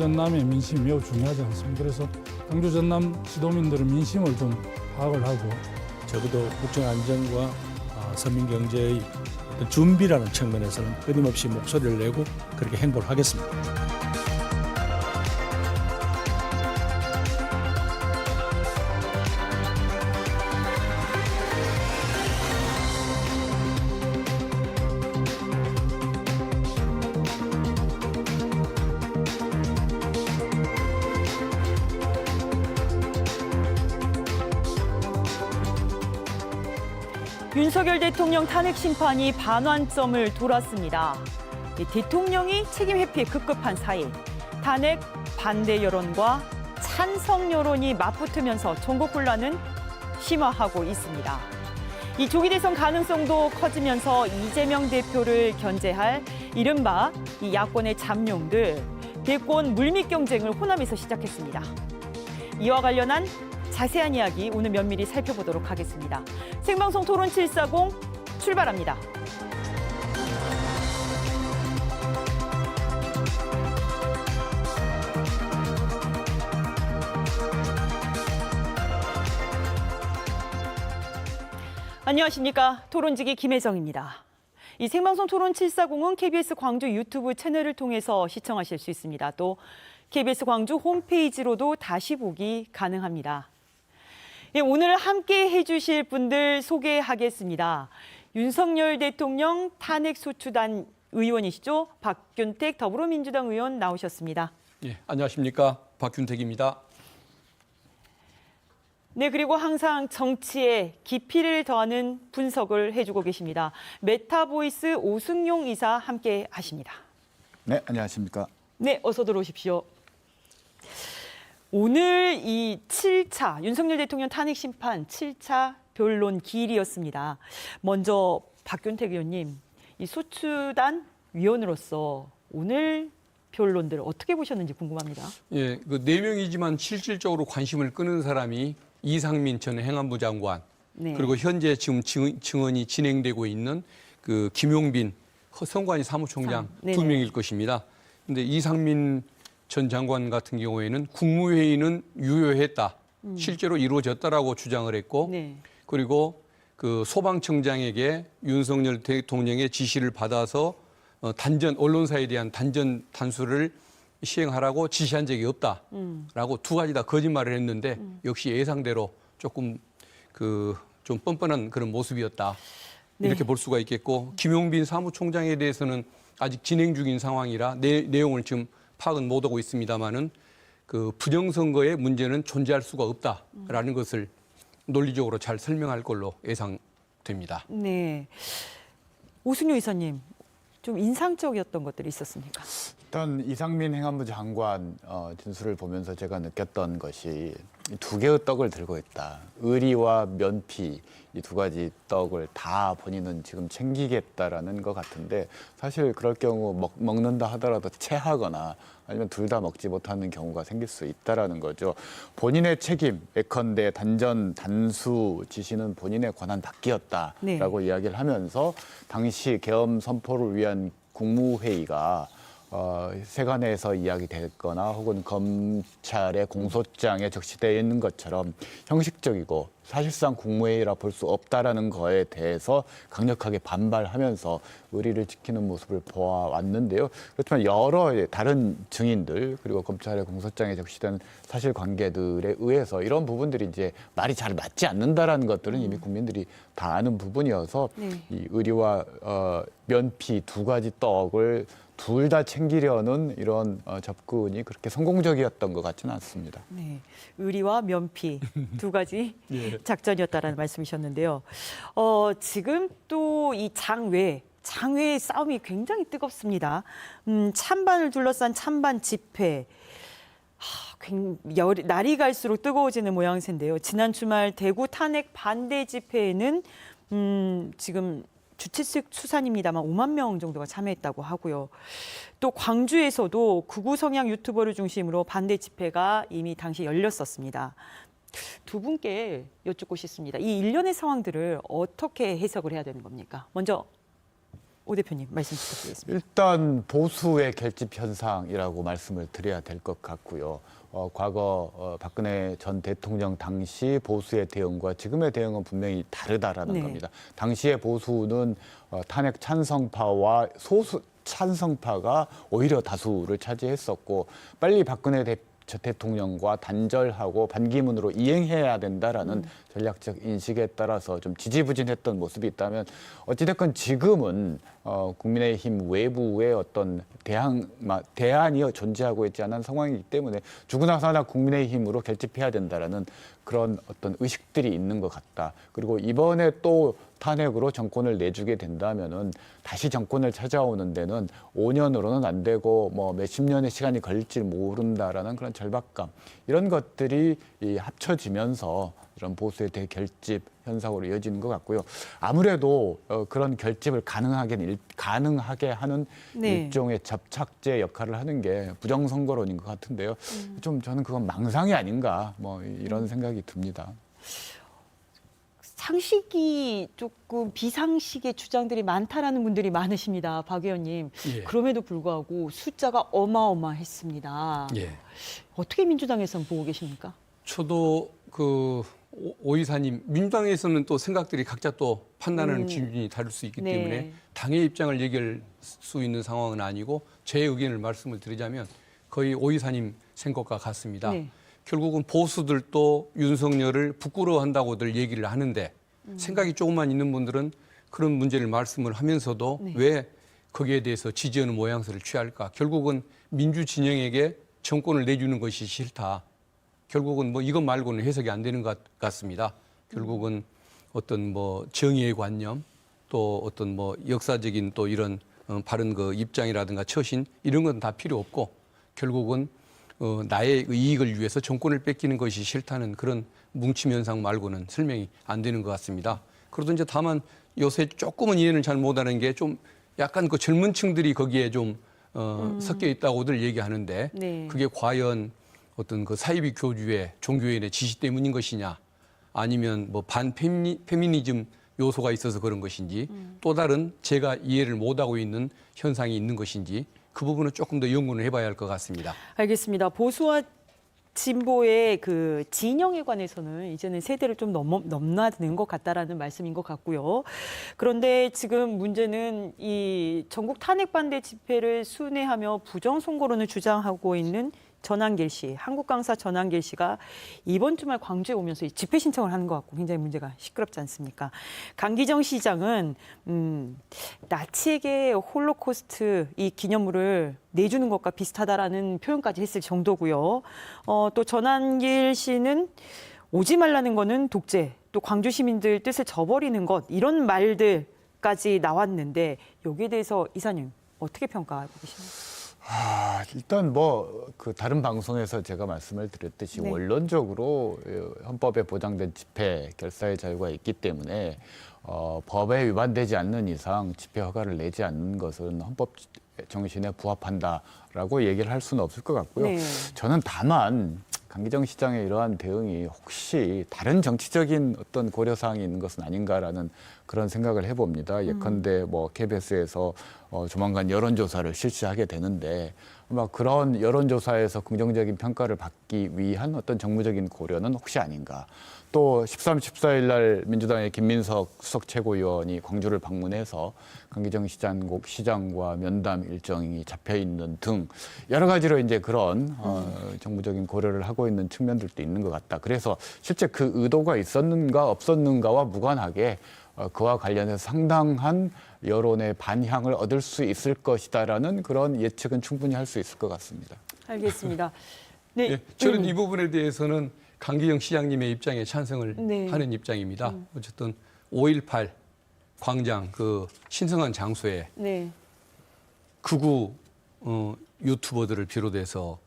전남의 민심이 매우 중요하지 않습니까? 그래서 광주 전남 지도민들의 민심을 좀 파악을 하고 적어도 국정 안정과 서민 경제의 어떤 준비라는 측면에서는 끊임없이 목소리를 내고 그렇게 행보를 하겠습니다. 윤석열 대통령 탄핵 심판이 반환점을 돌았습니다. 대통령이 책임 회피에 급급한 사이 탄핵 반대 여론과 찬성 여론이 맞붙으면서 전국 혼란은 심화하고 있습니다. 이 조기 대선 가능성도 커지면서 이재명 대표를 견제할 이른바 이 야권의 잠룡들 대권 물밑 경쟁을 호남에서 시작했습니다. 이와 관련한 자세한 이야기 오늘 면밀히 살펴보도록 하겠습니다. 생방송 토론 740 출발합니다. 안녕하십니까. 토론지기 김혜정입니다. 이 생방송 토론 740은 KBS 광주 유튜브 채널을 통해서 시청하실 수 있습니다. 또 KBS 광주 홈페이지로도 다시 보기 가능합니다. 예, 오늘 함께 해주실 분들 소개하겠습니다. 윤석열 대통령 탄핵소추단 의원이시죠? 박균택 더불어민주당 의원 나오셨습니다. 예, 안녕하십니까. 박균택입니다. 네, 그리고 항상 정치에 깊이를 더하는 분석을 해주고 계십니다. 메타보이스 오승용 이사 함께 하십니다. 네, 안녕하십니까. 네, 어서 들어오십시오. 오늘 이 7차 윤석열 대통령 탄핵 심판 7차 변론 기일이었습니다. 먼저 박균택 의원님, 이 소추단 위원으로서 오늘 변론들 어떻게 보셨는지 궁금합니다. 예, 그 4명이지만 실질적으로 관심을 끄는 사람이 이상민 전 행안부 장관, 네. 그리고 현재 지금 증언이 진행되고 있는 그 김용빈 선관위 사무총장 네네. 2명일 것입니다. 근데 이상민 전 장관 같은 경우에는 국무회의는 유효했다. 실제로 이루어졌다라고 주장을 했고, 네. 그리고 그 소방청장에게 윤석열 대통령의 지시를 받아서 언론사에 대한 단수를 시행하라고 지시한 적이 없다라고 두 가지 다 거짓말을 했는데 역시 예상대로 조금 좀 뻔뻔한 그런 모습이었다. 네. 이렇게 볼 수가 있겠고, 김용빈 사무총장에 대해서는 아직 진행 중인 상황이라 내용을 지금 파악은 못하고 있습니다만은 그 부정선거의 문제는 존재할 수가 없다라는 것을 논리적으로 잘 설명할 걸로 예상됩니다. 네. 오승용 이사님, 좀 인상적이었던 것들이 있었습니까? 일단 이상민 행안부 장관 진술을 보면서 제가 느꼈던 것이 두 개의 떡을 들고 있다. 의리와 면피, 이 두 가지 떡을 다 본인은 지금 챙기겠다라는 것 같은데, 사실 그럴 경우 먹는다 하더라도 체하거나 아니면 둘 다 먹지 못하는 경우가 생길 수 있다라는 거죠. 본인의 책임, 예컨대 단수 지시는 본인의 권한 닫기였다라고 네. 이야기를 하면서 당시 계엄 선포를 위한 국무회의가 세간에서 이야기됐거나 혹은 검찰의 공소장에 적시되어 있는 것처럼 형식적이고 사실상 국무회의라 볼 수 없다라는 거에 대해서 강력하게 반발하면서 의리를 지키는 모습을 보아왔는데요. 그렇지만 여러 다른 증인들 그리고 검찰의 공소장에 적시된 사실관계들에 의해서 이런 부분들이 이제 말이 잘 맞지 않는다라는 것들은 이미 국민들이 다 아는 부분이어서 네. 이 의리와 면피 두 가지 떡을 둘 다 챙기려는 이런 접근이 그렇게 성공적이었던 것 같지는 않습니다. 네, 의리와 면피 두 가지 예. 작전이었다라는 말씀이셨는데요. 지금 또 이 장외의 싸움이 굉장히 뜨겁습니다. 찬반을 둘러싼 찬반 집회. 날이 갈수록 뜨거워지는 모양새인데요. 지난 주말 대구 탄핵 반대 집회에는 지금 주최 측 추산입니다만 5만 명 정도가 참여했다고 하고요. 또 광주에서도 극우 성향 유튜버를 중심으로 반대 집회가 이미 당시 열렸었습니다. 두 분께 여쭙고 싶습니다. 이 일련의 상황들을 어떻게 해석을 해야 되는 겁니까? 먼저 오 대표님 말씀 부탁드리겠습니다. 일단 보수의 결집 현상이라고 말씀을 드려야 될 것 같고요. 과거 박근혜 전 대통령 당시 보수의 대응과 지금의 대응은 분명히 다르다라는 네. 겁니다. 당시의 보수는 탄핵 찬성파와 소수 찬성파가 오히려 다수를 차지했었고 빨리 박근혜 대통령과 단절하고 반기문으로 이행해야 된다라는 전략적 인식에 따라서 좀 지지부진했던 모습이 있다면 어찌됐건 지금은 국민의힘 외부의 어떤 대안이 존재하고 있지 않은 상황이기 때문에 죽으나 사나 국민의힘으로 결집해야 된다라는 그런 어떤 의식들이 있는 것 같다. 그리고 이번에 또 탄핵으로 정권을 내주게 된다면은 다시 정권을 찾아오는 데는 5년으로는 안 되고 뭐 몇십 년의 시간이 걸릴지 모른다라는 그런 절박감 이런 것들이 합쳐지면서 이런 보수의 대결집 현상으로 이어지는 것 같고요. 아무래도 그런 결집을 가능하게 하는 네. 일종의 접착제 역할을 하는 게 부정선거론인 것 같은데요. 좀 저는 그건 망상이 아닌가 뭐 이런 생각이 듭니다. 상식이 조금 비상식의 주장들이 많다라는 분들이 많으십니다. 박 의원님. 예. 그럼에도 불구하고 숫자가 어마어마했습니다. 예. 어떻게 민주당에서는 보고 계십니까? 저도 오 이사님 민주당에서는 또 생각들이 각자 또 판단하는 기준이 다를 수 있기 네. 때문에 당의 입장을 얘기할 수 있는 상황은 아니고 제 의견을 말씀을 드리자면 거의 오 이사님 생각과 같습니다. 네. 결국은 보수들도 윤석열을 부끄러워한다고들 얘기를 하는데 생각이 조금만 있는 분들은 그런 문제를 말씀을 하면서도 네. 왜 거기에 대해서 지지하는 모양새를 취할까? 결국은 민주 진영에게 정권을 내주는 것이 싫다. 결국은 뭐 이것 말고는 해석이 안 되는 것 같습니다. 결국은 어떤 뭐 정의의 관념 또 어떤 뭐 역사적인 또 이런 바른 그 입장이라든가 처신 이런 건 다 필요 없고 결국은 나의 이익을 위해서 정권을 뺏기는 것이 싫다는 그런 뭉침 현상 말고는 설명이 안 되는 것 같습니다. 그래도 이제 다만 요새 조금은 이해는 잘 못하는 게 좀 약간 그 젊은 층들이 거기에 좀 섞여 있다고들 얘기하는데 네. 그게 과연 어떤 그 사이비 교주의 종교인의 지시 때문인 것이냐 아니면 뭐 반페미니즘 요소가 있어서 그런 것인지 또 다른 제가 이해를 못하고 있는 현상이 있는 것인지 그 부분은 조금 더 연구를 해봐야 할 것 같습니다. 알겠습니다. 보수와 진보의 그 진영에 관해서는 이제는 세대를 좀 넘나드는 것 같다라는 말씀인 것 같고요. 그런데 지금 문제는 이 전국 탄핵 반대 집회를 순회하며 부정선거론을 주장하고 있는 전한길 씨, 한국강사 전한길 씨가 이번 주말 광주에 오면서 집회 신청을 하는 것 같고 굉장히 문제가 시끄럽지 않습니까? 강기정 시장은 나치에게 홀로코스트 이 기념물을 내주는 것과 비슷하다라는 표현까지 했을 정도고요. 또 전한길 씨는 오지 말라는 거는 독재, 또 광주 시민들 뜻을 저버리는 것 이런 말들까지 나왔는데 여기에 대해서 이사님 어떻게 평가하고 계십니까? 일단 뭐 그 다른 방송에서 제가 말씀을 드렸듯이 네. 원론적으로 헌법에 보장된 집회 결사의 자유가 있기 때문에 법에 위반되지 않는 이상 집회 허가를 내지 않는 것은 헌법 정신에 부합한다라고 얘기를 할 수는 없을 것 같고요. 네. 저는 다만 강기정 시장의 이러한 대응이 혹시 다른 정치적인 어떤 고려사항이 있는 것은 아닌가라는 그런 생각을 해봅니다. 예컨대 뭐 KBS에서 조만간 여론조사를 실시하게 되는데 아마 그런 여론조사에서 긍정적인 평가를 받기 위한 어떤 정무적인 고려는 혹시 아닌가. 또 13, 14일 날 민주당의 김민석 수석 최고위원이 광주를 방문해서 강기정 시장과 면담 일정이 잡혀 있는 등 여러 가지로 이제 그런 정무적인 고려를 하고 있는 측면들도 있는 것 같다. 그래서 실제 그 의도가 있었는가 없었는가와 무관하게 그와 관련해서 상당한 여론의 반향을 얻을 수 있을 것이다라는 그런 예측은 충분히 할 수 있을 것 같습니다. 알겠습니다. 네, 예, 저는 이 부분에 대해서는 강기정 시장님의 입장에 찬성을 네. 하는 입장입니다. 어쨌든 5.18 광장 그 신성한 장소에 네. 극우 유튜버들을 비롯해서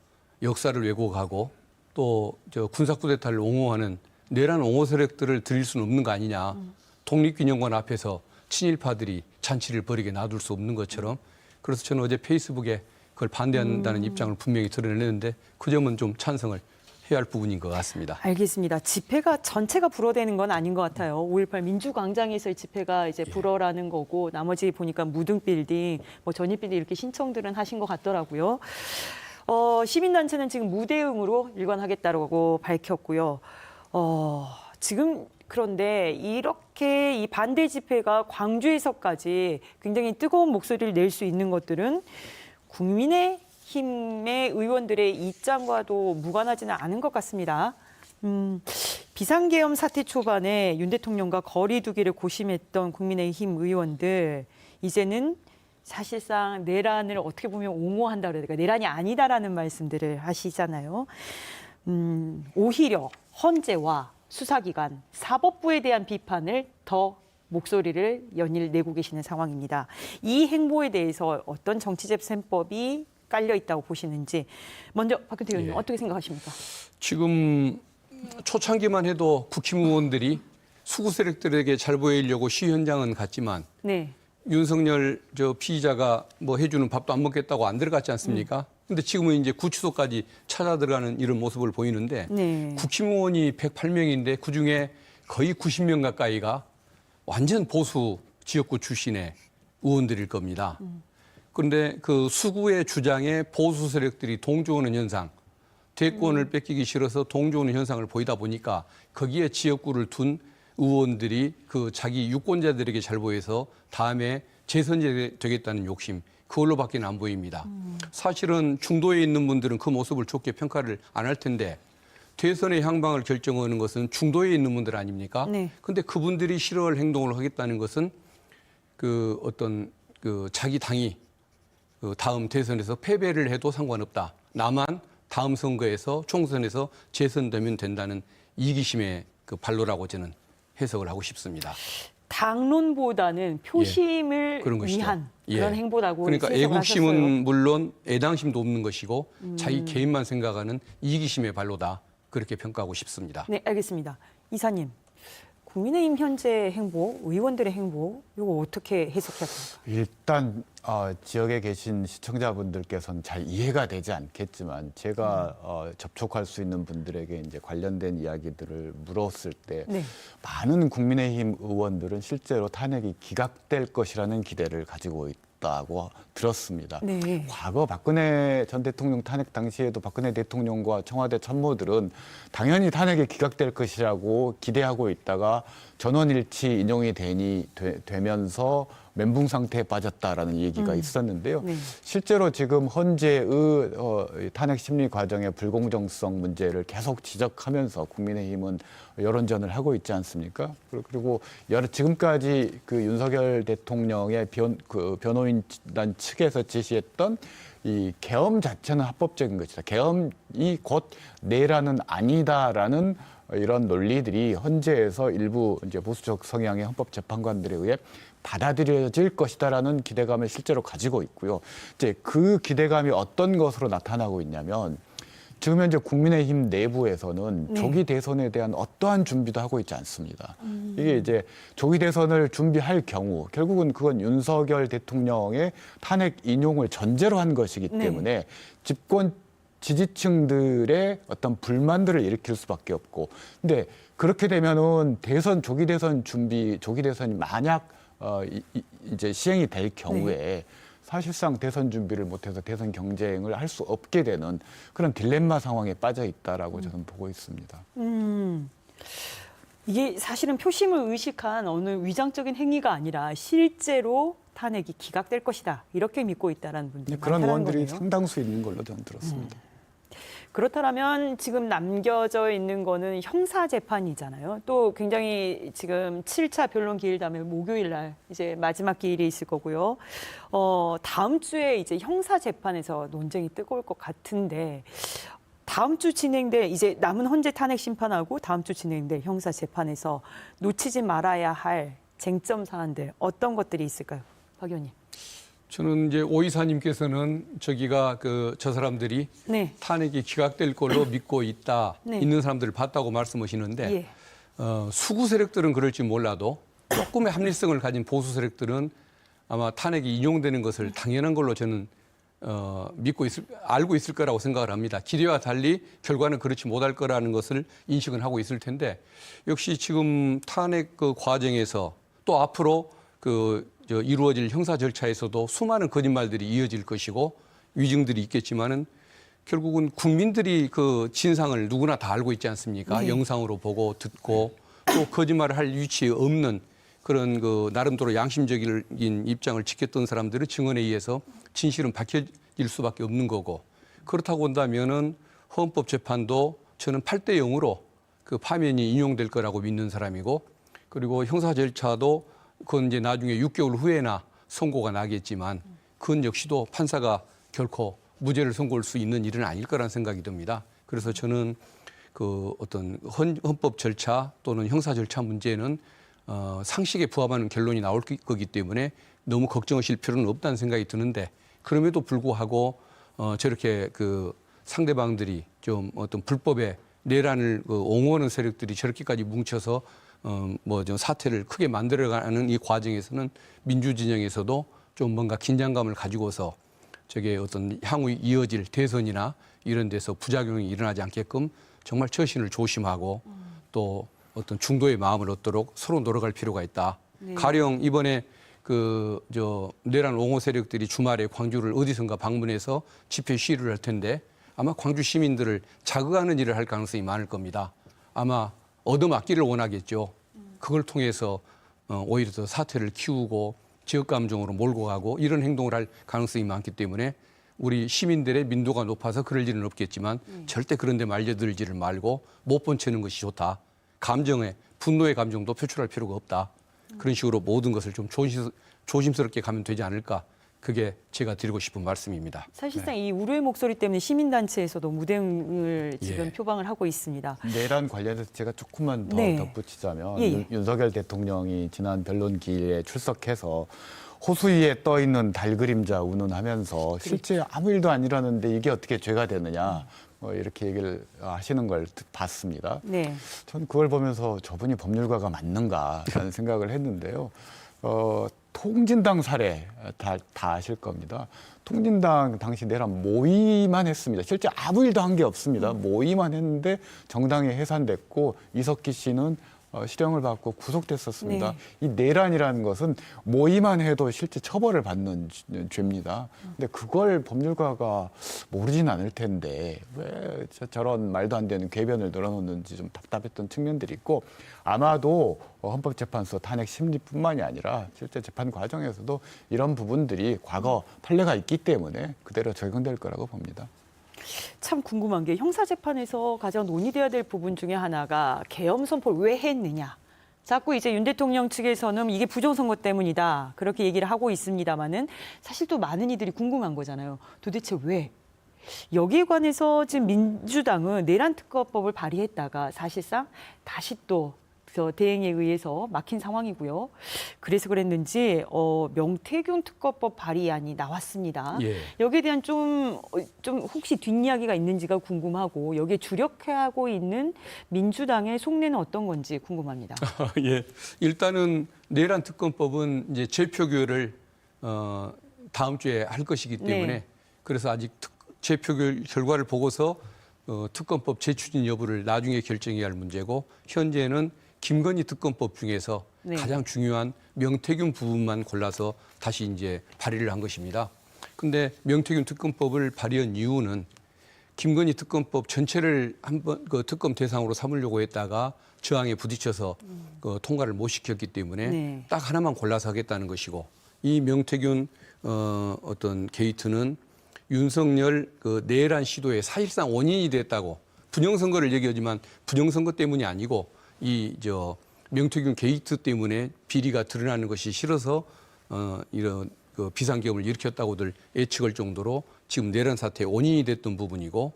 역사를 왜곡하고 또 저 군사 쿠데타를 옹호하는 내란 옹호 세력들을 들일 수는 없는 거 아니냐. 독립기념관 앞에서 친일파들이 잔치를 벌이게 놔둘 수 없는 것처럼 그래서 저는 어제 페이스북에 그걸 반대한다는 입장을 분명히 드러내는데 그 점은 좀 찬성을 해야 할 부분인 것 같습니다. 알겠습니다. 집회가 전체가 불어대는 건 아닌 것 같아요. 5.18 민주광장에서의 집회가 이제 불어라는 거고 나머지 보니까 무등빌딩, 뭐 전입빌딩 이렇게 신청들은 하신 것 같더라고요. 시민단체는 지금 무대응으로 일관하겠다고 밝혔고요. 지금 그런데 이렇게 이 반대 집회가 광주에서까지 굉장히 뜨거운 목소리를 낼 수 있는 것들은 국민의힘의 의원들의 입장과도 무관하지는 않은 것 같습니다. 비상계엄 사태 초반에 윤 대통령과 거리 두기를 고심했던 국민의힘 의원들 이제는 사실상 내란을 어떻게 보면 옹호한다 그래야 될까, 내란이 아니다라는 말씀들을 하시잖아요. 오히려 헌재와 수사기관, 사법부에 대한 비판을 더 목소리를 연일 내고 계시는 상황입니다. 이 행보에 대해서 어떤 정치재판법이 깔려 있다고 보시는지 먼저 박근태 의원님 어떻게 생각하십니까? 지금 초창기만 해도 국힘 의원들이 수구 세력들에게 잘 보이려고 시 현장은 갔지만 네. 윤석열 피의자가 뭐 해주는 밥도 안 먹겠다고 안 들어갔지 않습니까? 근데 지금은 이제 구치소까지 찾아 들어가는 이런 모습을 보이는데 네. 국힘 의원이 108명인데 그중에 거의 90명 가까이가 완전 보수 지역구 출신의 의원들일 겁니다. 그런데 그 수구의 주장에 보수 세력들이 동조하는 현상, 대권을 뺏기기 싫어서 동조하는 현상을 보이다 보니까 거기에 지역구를 둔 의원들이 그 자기 유권자들에게 잘 보여서 다음에 재선되겠다는 욕심, 그걸로밖에 안 보입니다. 사실은 중도에 있는 분들은 그 모습을 좋게 평가를 안 할 텐데 대선의 향방을 결정하는 것은 중도에 있는 분들 아닙니까? 네. 근데 그분들이 싫어할 행동을 하겠다는 것은 그 어떤 그 자기 당이 그 다음 대선에서 패배를 해도 상관없다. 나만 다음 선거에서 총선에서 재선되면 된다는 이기심의 그 발로라고 저는 해석을 하고 싶습니다. 당론보다는 표심을 그런 것이죠. 위한 예. 그런 행보라고 그러니까 해석을 애국심은 하셨어요. 물론 애당심도 없는 것이고 자기 개인만 생각하는 이기심의 발로다. 그렇게 평가하고 싶습니다. 네, 알겠습니다. 이사님, 국민의힘 현재 행보, 의원들의 행보, 이거 어떻게 해석하십니까? 일단 지역에 계신 시청자분들께서는 잘 이해가 되지 않겠지만 제가 접촉할 수 있는 분들에게 이제 관련된 이야기들을 물었을 때 네. 많은 국민의힘 의원들은 실제로 탄핵이 기각될 것이라는 기대를 가지고 있다고 들었습니다. 네. 과거 박근혜 전 대통령 탄핵 당시에도 박근혜 대통령과 청와대 참모들은 당연히 탄핵이 기각될 것이라고 기대하고 있다가 전원일치 인용이 되면서 멘붕 상태에 빠졌다라는 얘기가 있었는데요. 네. 실제로 지금 헌재의 탄핵 심리 과정의 불공정성 문제를 계속 지적하면서 국민의힘은 여론전을 하고 있지 않습니까? 그리고 지금까지 그 윤석열 대통령의 변호인단 측에서 제시했던 이 계엄 자체는 합법적인 것이다. 계엄이 곧 내란은 아니다라는 이런 논리들이 헌재에서 일부 이제 보수적 성향의 헌법재판관들에 의해 받아들여질 것이다라는 기대감을 실제로 가지고 있고요. 이제 그 기대감이 어떤 것으로 나타나고 있냐면 지금 현재 국민의힘 내부에서는 네. 조기 대선에 대한 어떠한 준비도 하고 있지 않습니다. 이게 이제 조기 대선을 준비할 경우 결국은 그건 윤석열 대통령의 탄핵 인용을 전제로 한 것이기 네. 때문에 집권 지지층들의 어떤 불만들을 일으킬 수밖에 없고, 근데 그렇게 되면은 조기 대선이 만약 이제 시행이 될 경우에 네. 사실상 대선 준비를 못해서 대선 경쟁을 할 수 없게 되는 그런 딜레마 상황에 빠져 있다라고 저는 보고 있습니다. 이게 사실은 표심을 의식한 어느 위장적인 행위가 아니라 실제로 탄핵이 기각될 것이다. 이렇게 믿고 있다는 분들이 그런 많다는 의원들이 거네요. 상당수 있는 걸로 저는 들었습니다. 그렇다면 지금 남겨져 있는 거는 형사 재판이잖아요. 또 굉장히 지금 7차 변론 기일 다음에 목요일 날 이제 마지막 기일이 있을 거고요. 다음 주에 이제 형사 재판에서 논쟁이 뜨거울 것 같은데 다음 주 진행될 이제 남은 헌재 탄핵 심판하고 다음 주 진행될 형사 재판에서 놓치지 말아야 할 쟁점 사안들 어떤 것들이 있을까요? 박 의원님. 저는 이제 오 이사님께서는 저기가 저 사람들이 네. 탄핵이 기각될 걸로 믿고 네. 있는 사람들을 봤다고 말씀하시는데 예. 수구 세력들은 그럴지 몰라도 조금의 합리성을 가진 보수 세력들은 아마 탄핵이 인용되는 것을 당연한 걸로 저는 알고 있을 거라고 생각을 합니다. 기대와 달리 결과는 그렇지 못할 거라는 것을 인식은 하고 있을 텐데 역시 지금 탄핵 그 과정에서 또 앞으로 이루어질 형사 절차에서도 수많은 거짓말들이 이어질 것이고 위증들이 있겠지만은 결국은 국민들이 그 진상을 누구나 다 알고 있지 않습니까? 네. 영상으로 보고 듣고 또 거짓말을 할 위치에 없는 그런 그 나름대로 양심적인 입장을 지켰던 사람들의 증언에 의해서 진실은 밝혀질 수밖에 없는 거고 그렇다고 본다면은 헌법재판도 저는 8대 0으로 그 파면이 인용될 거라고 믿는 사람이고 그리고 형사 절차도 그건 이제 나중에 6개월 후에나 선고가 나겠지만 그건 역시도 판사가 결코 무죄를 선고할 수 있는 일은 아닐 거라는 생각이 듭니다. 그래서 저는 그 어떤 헌법 절차 또는 형사 절차 문제는 상식에 부합하는 결론이 나올 거기 때문에 너무 걱정하실 필요는 없다는 생각이 드는데 그럼에도 불구하고 저렇게 그 상대방들이 좀 어떤 불법의 내란을 옹호하는 세력들이 저렇게까지 뭉쳐서 좀 사태를 크게 만들어가는 이 과정에서는 민주진영에서도 좀 뭔가 긴장감을 가지고서 저게 어떤 향후 이어질 대선이나 이런 데서 부작용이 일어나지 않게끔 정말 처신을 조심하고 또 어떤 중도의 마음을 얻도록 서로 노력할 필요가 있다. 네. 가령 이번에 내란 옹호 세력들이 주말에 광주를 어디선가 방문해서 집회 시위를 할 텐데 아마 광주 시민들을 자극하는 일을 할 가능성이 많을 겁니다. 아마 얻어맞기를 원하겠죠. 그걸 통해서 오히려 더 사태를 키우고 지역 감정으로 몰고 가고 이런 행동을 할 가능성이 많기 때문에 우리 시민들의 민도가 높아서 그럴 일은 없겠지만 절대 그런 데 말려들지를 말고 못 번치는 것이 좋다. 감정에 분노의 감정도 표출할 필요가 없다. 그런 식으로 모든 것을 좀 조심스럽게 가면 되지 않을까. 그게 제가 드리고 싶은 말씀입니다. 사실상 이 우려의 목소리 때문에 시민단체에서도 무대응을 지금 표방을 하고 있습니다. 내란 관련해서 제가 조금만 더 네. 덧붙이자면 예. 윤석열 대통령이 지난 변론 기일에 출석해서 호수 위에 떠 있는 달 그림자 운운하면서 실제 아무 일도 안 일어났는데 이게 어떻게 죄가 되느냐 이렇게 얘기를 하시는 걸 봤습니다. 네. 전 그걸 보면서 저분이 법률가가 맞는가라는 생각을 했는데요. 통진당 사례 다 아실 겁니다. 통진당 당시 내란 모의만 했습니다. 실제 아무 일도 한 게 없습니다. 모의만 했는데 정당이 해산됐고 이석기 씨는 실형을 받고 구속됐었습니다. 이 내란이라는 것은 모의만 해도 실제 처벌을 받는 죄입니다. 근데 그걸 법률가가 모르진 않을 텐데 왜 저런 말도 안 되는 궤변을 늘어놓는지 좀 답답했던 측면들이 있고 아마도 헌법재판소 탄핵 심리뿐만이 아니라 실제 재판 과정에서도 이런 부분들이 과거 판례가 있기 때문에 그대로 적용될 거라고 봅니다. 참 궁금한 게 형사재판에서 가장 논의돼야 될 부분 중에 하나가 계엄 선포를 왜 했느냐. 자꾸 이제 윤 대통령 측에서는 이게 부정선거 때문이다. 그렇게 얘기를 하고 있습니다만은 사실 또 많은 이들이 궁금한 거잖아요. 도대체 왜? 여기에 관해서 지금 민주당은 내란특검법을 발의했다가 사실상 다시 또 대행에 의해서 막힌 상황이고요. 그래서 그랬는지 명태균 특검법 발의안이 나왔습니다. 예. 여기에 대한 좀 혹시 뒷이야기가 있는지가 궁금하고 여기에 주력하고 있는 민주당의 속내는 어떤 건지 궁금합니다. 예. 일단은 내란 특검법은 이제 재표결을 다음 주에 할 것이기 때문에 네. 그래서 아직 재표결 결과를 보고서 특검법 재추진 여부를 나중에 결정해야 할 문제고 현재는 김건희 특검법 중에서 네. 가장 중요한 명태균 부분만 골라서 다시 이제 발의를 한 것입니다. 근데 명태균 특검법을 발의한 이유는 김건희 특검법 전체를 한번 그 특검 대상으로 삼으려고 했다가 저항에 부딪혀서 통과를 못 시켰기 때문에 네. 딱 하나만 골라서 하겠다는 것이고 이 명태균 어떤 게이트는 윤석열 그 내란 시도의 사실상 원인이 됐다고 부정선거를 얘기하지만 부정선거 때문이 아니고 명태균 게이트 때문에 비리가 드러나는 것이 싫어서 이런 그 비상계엄을 일으켰다고들 예측할 정도로 지금 내란 사태의 원인이 됐던 부분이고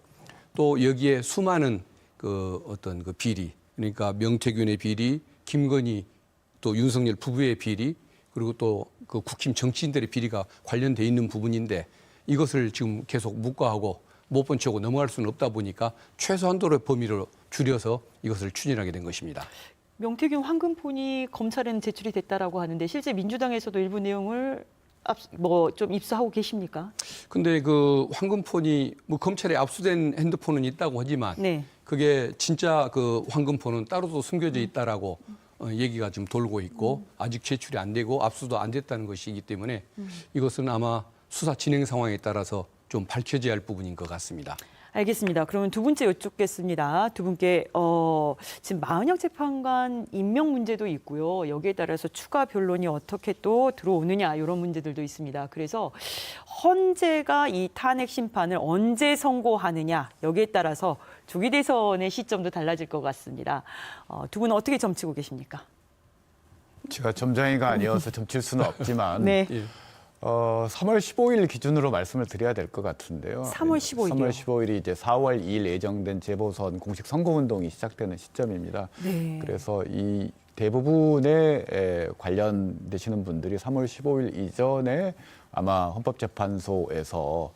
또 여기에 수많은 그 어떤 그 비리 그러니까 명태균의 비리, 김건희 또 윤석열 부부의 비리 그리고 또 그 국힘 정치인들의 비리가 관련돼 있는 부분인데 이것을 지금 계속 묵과하고 못 번치고 넘어갈 수는 없다 보니까 최소한도의 범위를 줄여서 이것을 추진하게 된 것입니다. 명태균 황금폰이 검찰에는 제출이 됐다라고 하는데 실제 민주당에서도 일부 내용을 뭐 좀 입수하고 계십니까? 근데 그 황금폰이 뭐 검찰에 압수된 핸드폰은 있다고 하지만 네. 그게 진짜 그 황금폰은 따로도 숨겨져 있다라고 얘기가 좀 돌고 있고 아직 제출이 안 되고 압수도 안 됐다는 것이기 때문에 이것은 아마 수사 진행 상황에 따라서 좀 밝혀져야 할 부분인 것 같습니다. 알겠습니다. 그러면 두 번째 여쭙겠습니다. 두 분께 지금 마은영 재판관 임명 문제도 있고요. 여기에 따라서 추가 변론이 어떻게 또 들어오느냐 이런 문제들도 있습니다. 그래서 헌재가 이 탄핵 심판을 언제 선고하느냐 여기에 따라서 조기 대선의 시점도 달라질 것 같습니다. 두 분은 어떻게 점치고 계십니까? 제가 점장이가 아니어서 점칠 수는 없지만 네. 예. 3월 15일 기준으로 말씀을 드려야 될 것 같은데요. 3월 15일 이요? 3월 15일이 이제 4월 2일 예정된 재보선 공식 선거운동이 시작되는 시점입니다. 네. 그래서 이 대부분의 관련되시는 분들이 3월 15일 이전에 아마 헌법재판소에서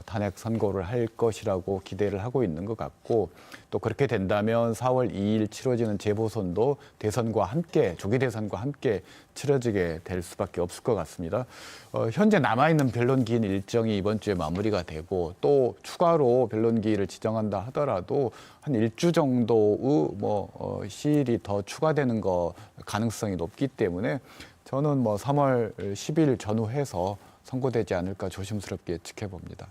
탄핵 선고를 할 것이라고 기대를 하고 있는 것 같고 또 그렇게 된다면 4월 2일 치러지는 재보선도 대선과 함께 조기 대선과 함께 치러지게 될 수밖에 없을 것 같습니다. 현재 남아있는 변론기일 일정이 이번 주에 마무리가 되고 또 추가로 변론기일을 지정한다 하더라도 한 일주 정도의 시일이 더 추가되는 거 가능성이 높기 때문에 저는 3월 10일 전후해서 선고되지 않을까 조심스럽게 지켜봅니다.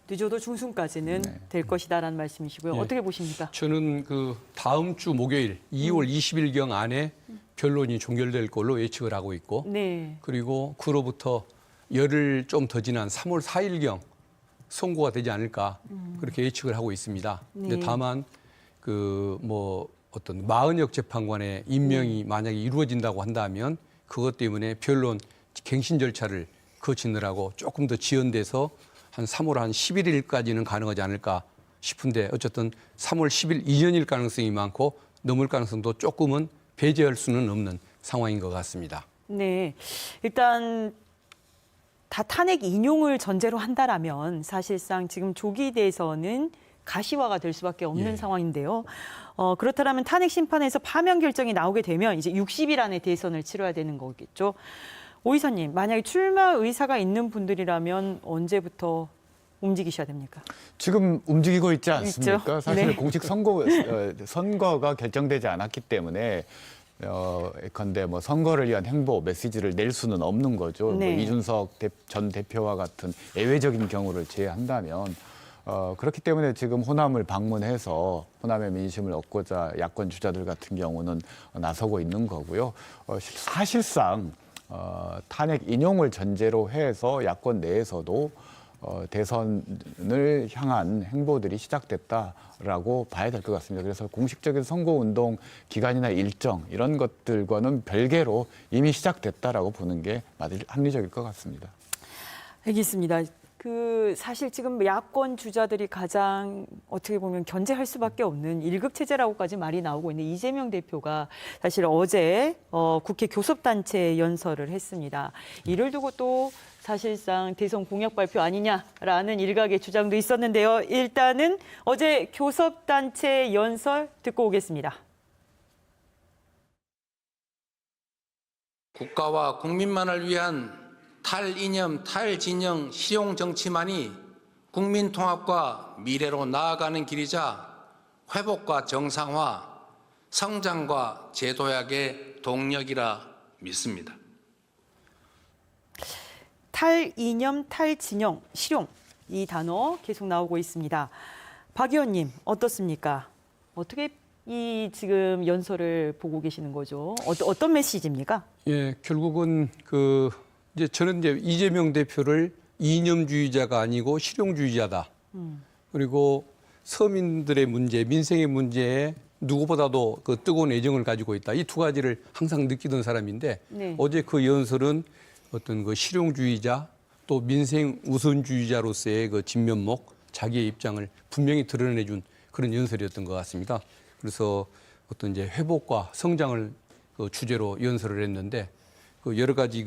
늦어도 중순까지는 네. 될 것이다라는 말씀이시고요. 예. 어떻게 보십니까? 저는 그 다음 주 목요일 2월 20일경 안에 변론이 종결될 걸로 예측을 하고 있고 네. 그리고 그로부터 열흘 좀 더 지난 3월 4일경 선고가 되지 않을까 그렇게 예측을 하고 있습니다. 근데 네. 다만 그 뭐 어떤 마은혁 재판관의 임명이 만약에 이루어진다고 한다면 그것 때문에 변론 갱신 절차를 거치느라고 조금 더 지연돼서 한 3월 한 11일까지는 가능하지 않을까 싶은데 어쨌든 3월 10일 이전일 가능성이 많고 넘을 가능성도 조금은 배제할 수는 없는 상황인 것 같습니다. 네. 일단 다 탄핵 인용을 전제로 한다라면 사실상 지금 조기 대선은 가시화가 될 수밖에 없는 예. 상황인데요. 그렇다면 탄핵 심판에서 파면 결정이 나오게 되면 이제 60일 안에 대선을 치러야 되는 거겠죠. 오 이사님, 만약에 출마 의사가 있는 분들이라면 언제부터 움직이셔야 됩니까? 지금 움직이고 있지 않습니까? 있죠. 사실 네. 공식 선거가 결정되지 않았기 때문에 예컨대 선거를 위한 행보 메시지를 낼 수는 없는 거죠. 네. 이준석 전 대표와 같은 예외적인 경우를 제외한다면 그렇기 때문에 지금 호남을 방문해서 호남의 민심을 얻고자 야권 주자들 같은 경우는 나서고 있는 거고요. 사실상 탄핵 인용을 전제로 해서 야권 내에서도 대선을 향한 행보들이 시작됐다라고 봐야 될 것 같습니다. 그래서 공식적인 선거운동 기간이나 일정 이런 것들과는 별개로 이미 시작됐다라고 보는 게 합리적일 것 같습니다. 알겠습니다. 사실 지금 야권 주자들이 가장 어떻게 보면 견제할 수밖에 없는 일극 체제라고까지 말이 나오고 있는 이재명 대표가 사실 어제 국회 교섭단체 연설을 했습니다. 이를 두고 또 사실상 대선 공약 발표 아니냐라는 일각의 주장도 있었는데요. 일단은 어제 교섭단체 연설 듣고 오겠습니다. 국가와 국민만을 위한 탈이념, 탈진영, 실용 정치만이 국민 통합과 미래로 나아가는 길이자 회복과 정상화, 성장과 재도약의 동력이라 믿습니다. 탈이념, 탈진영, 실용 이 단어 계속 나오고 있습니다. 박 의원님 어떻습니까? 어떻게 이 지금 연설을 보고 계시는 거죠? 어떤 메시지입니까? 예, 결국은 이제 저는 이제 이재명 대표를 이념주의자가 아니고 실용주의자다. 그리고 서민들의 문제, 민생의 문제에 누구보다도 그 뜨거운 애정을 가지고 있다. 이 두 가지를 항상 느끼던 사람인데 네. 어제 그 연설은 어떤 그 실용주의자 또 민생 우선주의자로서의 그 진면목, 자기의 입장을 분명히 드러내준 그런 연설이었던 것 같습니다. 그래서 어떤 이제 회복과 성장을 주제로 연설을 했는데 여러 가지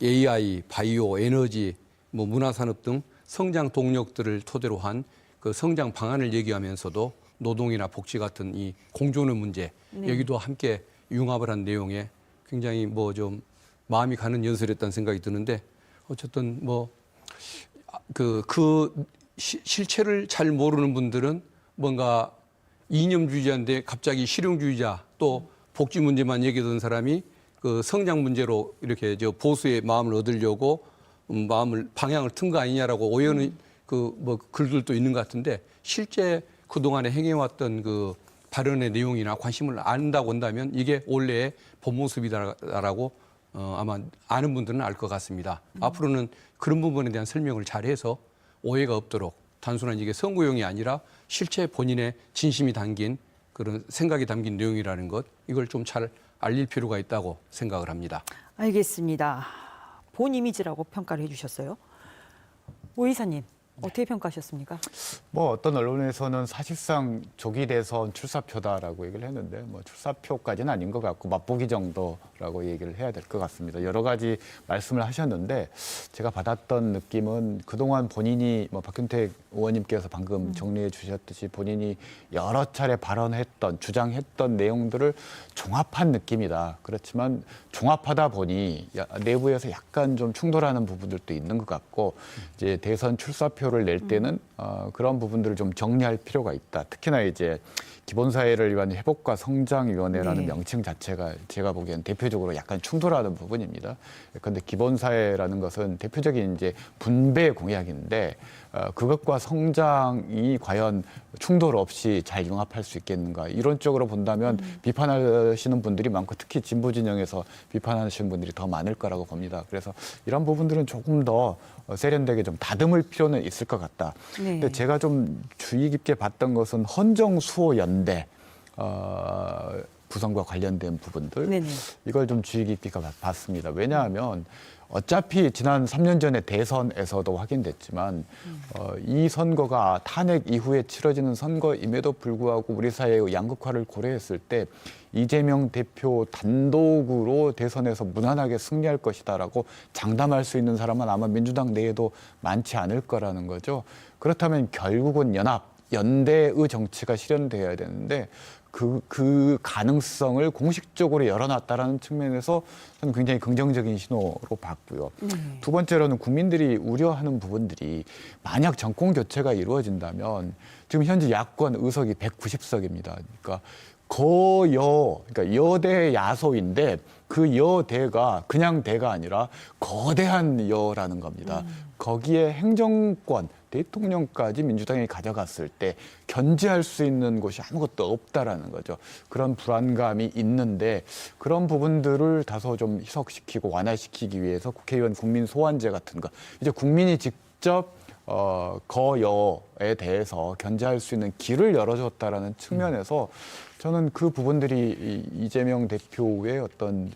AI, 바이오, 에너지, 문화산업 등 성장 동력들을 토대로 한 그 성장 방안을 얘기하면서도 노동이나 복지 같은 이 공존의 문제 네. 여기도 함께 융합을 한 내용에 굉장히 좀 마음이 가는 연설이었다는 생각이 드는데 어쨌든 뭐 실체를 잘 모르는 분들은 뭔가 이념주의자인데 갑자기 실용주의자 또 복지 문제만 얘기하던 사람이 그 성장 문제로 이렇게 저 보수의 마음을 얻으려고 방향을 튼 거 아니냐라고 오해하는 글들도 있는 것 같은데 실제 그동안에 행해왔던 그 발언의 내용이나 관심을 안다고 한다면 이게 원래의 본 모습이다라고 아마 아는 분들은 알 것 같습니다. 앞으로는 그런 부분에 대한 설명을 잘해서 오해가 없도록 단순한 이게 선거용이 아니라 실제 본인의 진심이 담긴 그런 생각이 담긴 내용이라는 것 이걸 좀 잘 알릴 필요가 있다고 생각을 합니다. 알겠습니다. 본 이미지라고 평가를 해주셨어요. 오 이사님 어떻게 평가하셨습니까? 뭐 어떤 언론에서는 사실상 조기 대선 출사표다라고 얘기를 했는데 뭐 출사표까지는 아닌 것 같고 맛보기 정도라고 얘기를 해야 될 것 같습니다. 여러 가지 말씀을 하셨는데 제가 받았던 느낌은 그동안 본인이 뭐 박균택 의원님께서 방금 정리해 주셨듯이 본인이 여러 차례 발언했던 주장했던 내용들을 종합한 느낌이다. 그렇지만 종합하다 보니 내부에서 약간 좀 충돌하는 부분들도 있는 것 같고 이제 대선 출사표를 낼 때는 그런 부분들을 좀 정리할 필요가 있다. 특히나 이제 기본사회를 위한 회복과 성장위원회라는 명칭 자체가 제가 보기엔 대표적으로 약간 충돌하는 부분입니다. 그런데 기본사회라는 것은 대표적인 이제 분배 공약인데 그것과 성장이 과연 충돌 없이 잘 융합할 수 있겠는가. 이론적으로 본다면 비판하시는 분들이 많고 특히 진보 진영에서 비판하시는 분들이 더 많을 거라고 봅니다. 그래서 이런 부분들은 조금 더 세련되게 좀 다듬을 필요는 있을 것 같다. 네. 근데 제가 좀 주의 깊게 봤던 것은 헌정수호연대 구성과 관련된 부분들 네네. 이걸 좀 주의 깊게 봤습니다. 왜냐하면 어차피 지난 3년 전에 대선에서도 확인됐지만 이 선거가 탄핵 이후에 치러지는 선거임에도 불구하고 우리 사회의 양극화를 고려했을 때 이재명 대표 단독으로 대선에서 무난하게 승리할 것이다라고 장담할 수 있는 사람은 아마 민주당 내에도 많지 않을 거라는 거죠. 그렇다면 결국은 연대의 정치가 실현돼야 되는데 그 가능성을 공식적으로 열어놨다라는 측면에서 저는 굉장히 긍정적인 신호로 봤고요. 두 번째로는 국민들이 우려하는 부분들이 만약 정권 교체가 이루어진다면 지금 현재 야권 의석이 190석입니다. 그러니까 그러니까 여대 야소인데 그 여대가 그냥 대가 아니라 거대한 여라는 겁니다. 거기에 행정권, 대통령까지 민주당이 가져갔을 때 견제할 수 있는 곳이 아무것도 없다라는 거죠. 그런 불안감이 있는데 그런 부분들을 다소 좀 희석시키고 완화시키기 위해서 국회의원 국민 소환제 같은 거 이제 국민이 직접 거여에 대해서 견제할 수 있는 길을 열어줬다라는 측면에서 저는 그 부분들이 이재명 대표의 어떤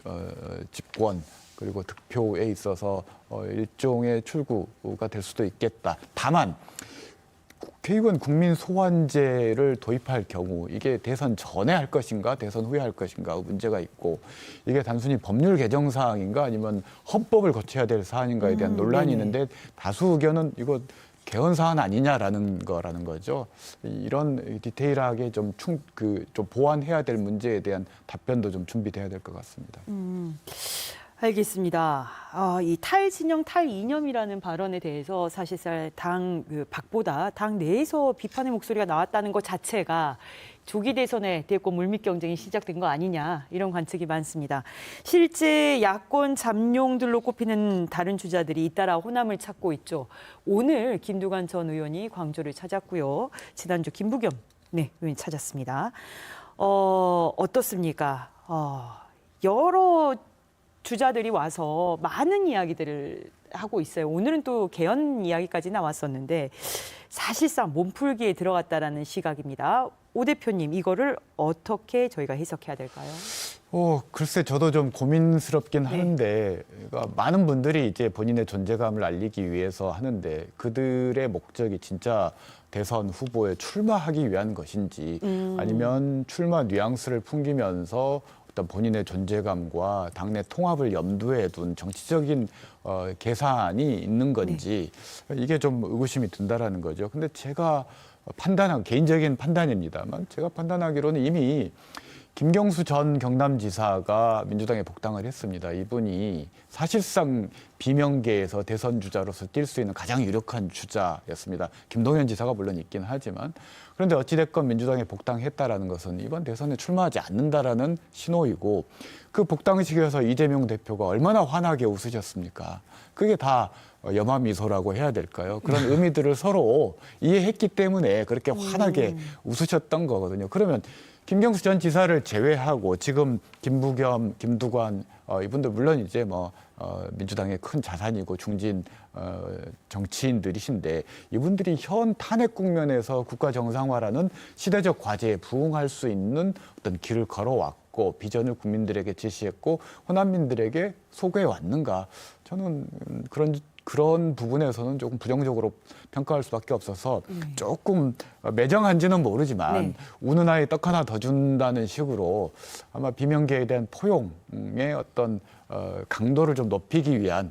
집권 그리고 득표에 있어서 일종의 출구가 될 수도 있겠다. 다만 국회의원 국민 소환제를 도입할 경우 이게 대선 전에 할 것인가 대선 후에 할 것인가 문제가 있고 이게 단순히 법률 개정 사항인가 아니면 헌법을 거쳐야 될 사안인가에 대한 논란이 있는데 다수 의견은 이거 개헌 사안 아니냐라는 거죠. 이런 디테일하게 좀 보완해야 될 문제에 대한 답변도 좀 준비돼야 될 것 같습니다. 알겠습니다. 이 탈진영, 탈이념이라는 발언에 대해서 사실상 밖보다 당 내에서 비판의 목소리가 나왔다는 것 자체가 조기 대선에 대권 물밑 경쟁이 시작된 거 아니냐 이런 관측이 많습니다. 실제 야권 잠룡들로 꼽히는 다른 주자들이 잇따라 호남을 찾고 있죠. 오늘 김두관 전 의원이 광주를 찾았고요. 지난주 김부겸 의원이 찾았습니다. 어떻습니까? 여러 주자들이 와서 많은 이야기들을 하고 있어요. 오늘은 또 개헌 이야기까지 나왔었는데 사실상 몸풀기에 들어갔다라는 시각입니다. 오 대표님, 이거를 어떻게 저희가 해석해야 될까요? 글쎄 저도 좀 고민스럽긴 하는데 그러니까 많은 분들이 이제 본인의 존재감을 알리기 위해서 하는데 그들의 목적이 진짜 대선 후보에 출마하기 위한 것인지 아니면 출마 뉘앙스를 풍기면서 어떤 본인의 존재감과 당내 통합을 염두에 둔 정치적인 계산이 있는 건지 이게 좀 의구심이 든다라는 거죠. 근데 제가 개인적인 판단입니다만 제가 판단하기로는 이미 김경수 전 경남지사가 민주당에 복당을 했습니다. 이분이 사실상 비명계에서 대선 주자로서 뛸 수 있는 가장 유력한 주자였습니다. 김동연 지사가 물론 있긴 하지만 그런데 어찌됐건 민주당에 복당했다라는 것은 이번 대선에 출마하지 않는다라는 신호이고 그 복당식에서 이재명 대표가 얼마나 환하게 웃으셨습니까? 그게 다 염화미소라고 해야 될까요? 그런 의미들을 서로 이해했기 때문에 그렇게 환하게 웃으셨던 거거든요. 그러면 김경수 전 지사를 제외하고 지금 김부겸, 김두관 이분들 물론 이제 민주당의 큰 자산이고 중진 정치인들이신데 이분들이 현 탄핵 국면에서 국가 정상화라는 시대적 과제에 부응할 수 있는 어떤 길을 걸어왔고 비전을 국민들에게 제시했고 호남민들에게 소개해 왔는가? 저는 그런 부분에서는 조금 부정적으로 평가할 수밖에 없어서 조금 매정한지는 모르지만 우는 아이 떡 하나 더 준다는 식으로 아마 비명계에 대한 포용의 어떤 강도를 좀 높이기 위한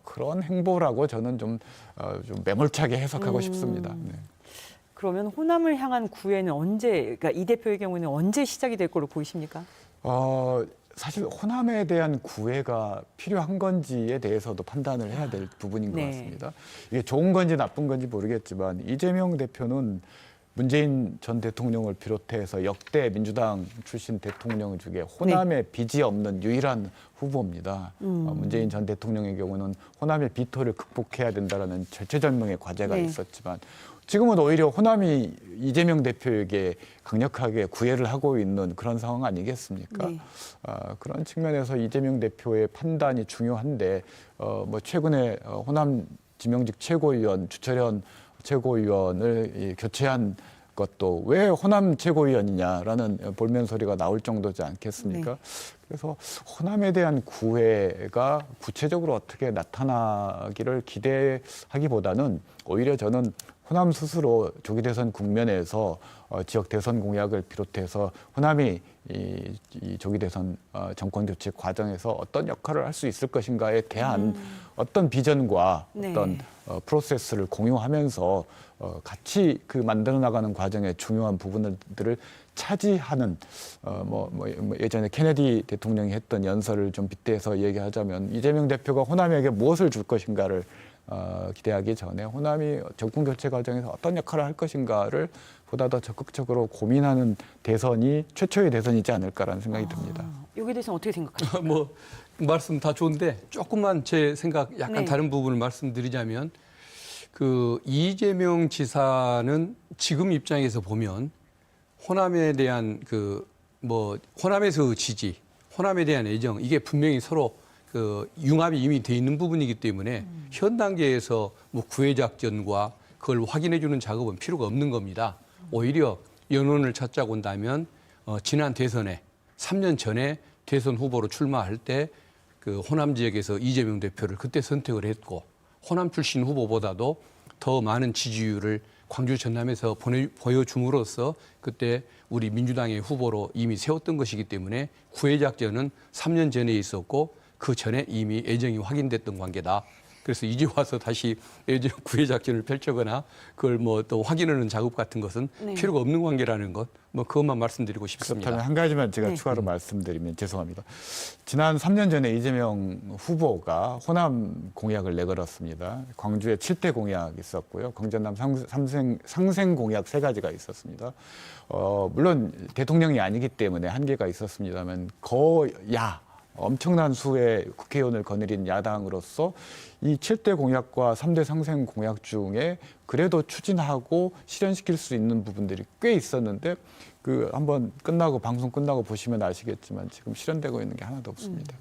그런 행보라고 저는 좀 매몰차게 해석하고 싶습니다. 네. 그러면 호남을 향한 구애는 언제, 그러니까 이 대표의 경우는 언제 시작이 될 걸로 보이십니까? 사실 호남에 대한 구애가 필요한 건지에 대해서도 판단을 해야 될 부분인 것 같습니다. 이게 좋은 건지 나쁜 건지 모르겠지만 이재명 대표는 문재인 전 대통령을 비롯해서 역대 민주당 출신 대통령 중에 호남에 빚이 없는 유일한 후보입니다. 문재인 전 대통령의 경우는 호남의 비토를 극복해야 된다는 절체절명의 과제가 있었지만 지금은 오히려 호남이 이재명 대표에게 강력하게 구애를 하고 있는 그런 상황 아니겠습니까? 그런 측면에서 이재명 대표의 판단이 중요한데 최근에 호남 지명직 최고위원 주철현 최고위원을 교체한 것도 왜 호남 최고위원이냐라는 볼멘 소리가 나올 정도지 않겠습니까? 그래서 호남에 대한 구애가 구체적으로 어떻게 나타나기를 기대하기보다는 오히려 저는 호남 스스로 조기 대선 국면에서 지역 대선 공약을 비롯해서 호남이 이 조기 대선 정권 교체 과정에서 어떤 역할을 할 수 있을 것인가에 대한 어떤 비전과 어떤 프로세스를 공유하면서 같이 그 만들어 나가는 과정의 중요한 부분들을 차지하는 예전에 케네디 대통령이 했던 연설을 좀 빗대서 얘기하자면 이재명 대표가 호남에게 무엇을 줄 것인가를 기대하기 전에 호남이 정권 교체 과정에서 어떤 역할을 할 것인가를 보다 더 적극적으로 고민하는 대선이 최초의 대선이지 않을까라는 생각이 듭니다. 여기에 대해서는 어떻게 생각하세요? 말씀 다 좋은데 조금만 제 생각 약간 다른 부분을 말씀드리자면 그 이재명 지사는 지금 입장에서 보면 호남에 대한 호남에서 지지, 호남에 대한 애정 이게 분명히 서로 융합이 이미 돼 있는 부분이기 때문에 현 단계에서 구애 작전과 그걸 확인해 주는 작업은 필요가 없는 겁니다. 오히려 연원을 찾자고 한다면 지난 대선에 3년 전에 대선 후보로 출마할 때 그 호남 지역에서 이재명 대표를 그때 선택을 했고 호남 출신 후보보다도 더 많은 지지율을 광주 전남에서 보여줌으로써 그때 우리 민주당의 후보로 이미 세웠던 것이기 때문에 구애 작전은 3년 전에 있었고 그 전에 이미 애정이 확인됐던 관계다. 그래서 이제 와서 다시 애정 구애 작전을 펼쳐거나 그걸 또 확인하는 작업 같은 것은 필요가 없는 관계라는 것, 그것만 말씀드리고 싶습니다. 그렇다면 한 가지만 제가 추가로 말씀드리면 죄송합니다. 지난 3년 전에 이재명 후보가 호남 공약을 내걸었습니다. 광주에 7대 공약이 있었고요. 광전남 상생 공약 3가지가 있었습니다. 물론 대통령이 아니기 때문에 한계가 있었습니다만 엄청난 수의 국회의원을 거느린 야당으로서 이 7대 공약과 3대 상생 공약 중에 그래도 추진하고 실현시킬 수 있는 부분들이 꽤 있었는데 한번 방송 끝나고 보시면 아시겠지만 지금 실현되고 있는 게 하나도 없습니다.